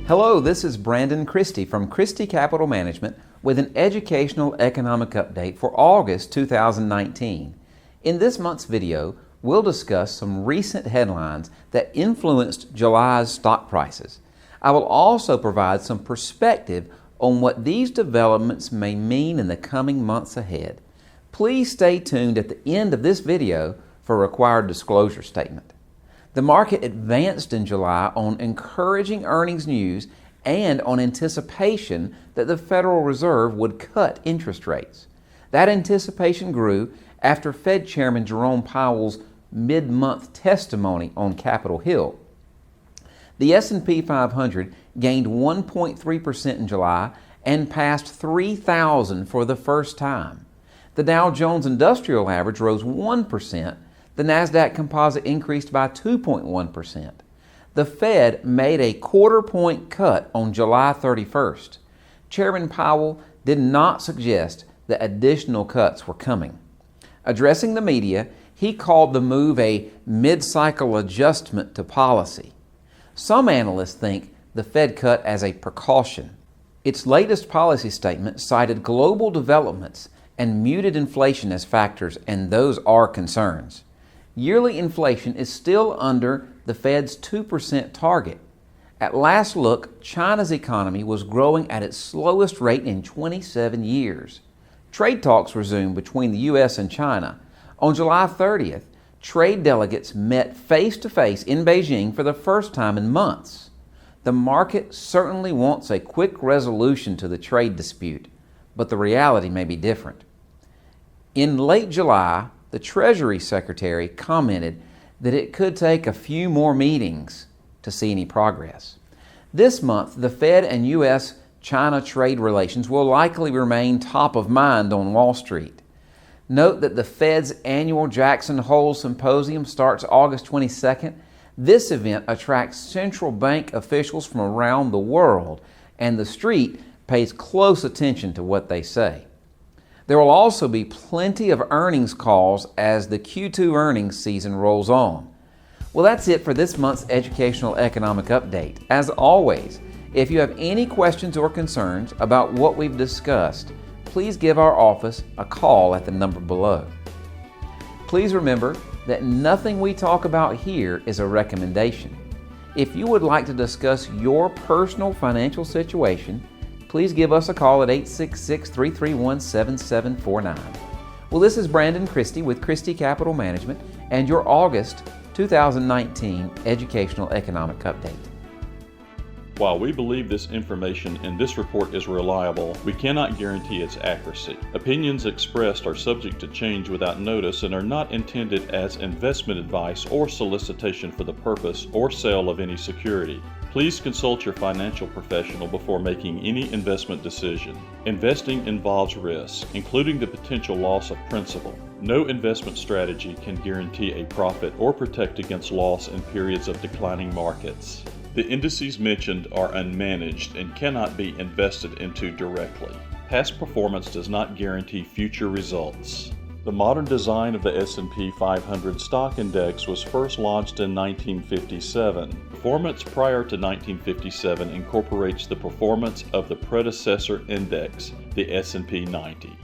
Hello, this is Brandon Christy from Christy Capital Management with an educational economic update for August 2019. In this month's video, we'll discuss some recent headlines that influenced July's stock prices. I will also provide some perspective on what these developments may mean in the coming months ahead. Please stay tuned at the end of this video for a required disclosure statement. The market advanced in July on encouraging earnings news and on anticipation that the Federal Reserve would cut interest rates. That anticipation grew after Fed Chairman Jerome Powell's mid-month testimony on Capitol Hill. The S&P 500 gained 1.3% in July and passed 3,000 for the first time. The Dow Jones Industrial Average rose 1%. The NASDAQ Composite increased by 2.1%. The Fed made a quarter-point cut on July 31st. Chairman Powell did not suggest that additional cuts were coming. Addressing the media, he called the move a mid-cycle adjustment to policy. Some analysts think the Fed cut as a precaution. Its latest policy statement cited global developments and muted inflation as factors, and those are concerns. Yearly inflation is still under the Fed's 2% target. At last look, China's economy was growing at its slowest rate in 27 years. Trade talks resumed between the U.S. and China. On July 30th, trade delegates met face-to-face in Beijing for the first time in months. The market certainly wants a quick resolution to the trade dispute, but the reality may be different. In late July, the Treasury Secretary commented that it could take a few more meetings to see any progress. This month, the Fed and U.S.-China trade relations will likely remain top of mind on Wall Street. Note that the Fed's annual Jackson Hole Symposium starts August 22nd. This event attracts central bank officials from around the world, and the street pays close attention to what they say. There will also be plenty of earnings calls as the Q2 earnings season rolls on. Well, that's it for this month's Educational Economic Update. As always, if you have any questions or concerns about what we've discussed, please give our office a call at the number below. Please remember that nothing we talk about here is a recommendation. If you would like to discuss your personal financial situation, please give us a call at 866-331-7749. Well, this is Brandon Christy with Christy Capital Management and your August 2019 Educational Economic Update. While we believe this information in this report is reliable, we cannot guarantee its accuracy. Opinions expressed are subject to change without notice and are not intended as investment advice or solicitation for the purpose or sale of any security. Please consult your financial professional before making any investment decision. Investing involves risk, including the potential loss of principal. No investment strategy can guarantee a profit or protect against loss in periods of declining markets. The indices mentioned are unmanaged and cannot be invested into directly. Past performance does not guarantee future results. The modern design of the S&P 500 stock index was first launched in 1957. Performance prior to 1957 incorporates the performance of the predecessor index, the S&P 90.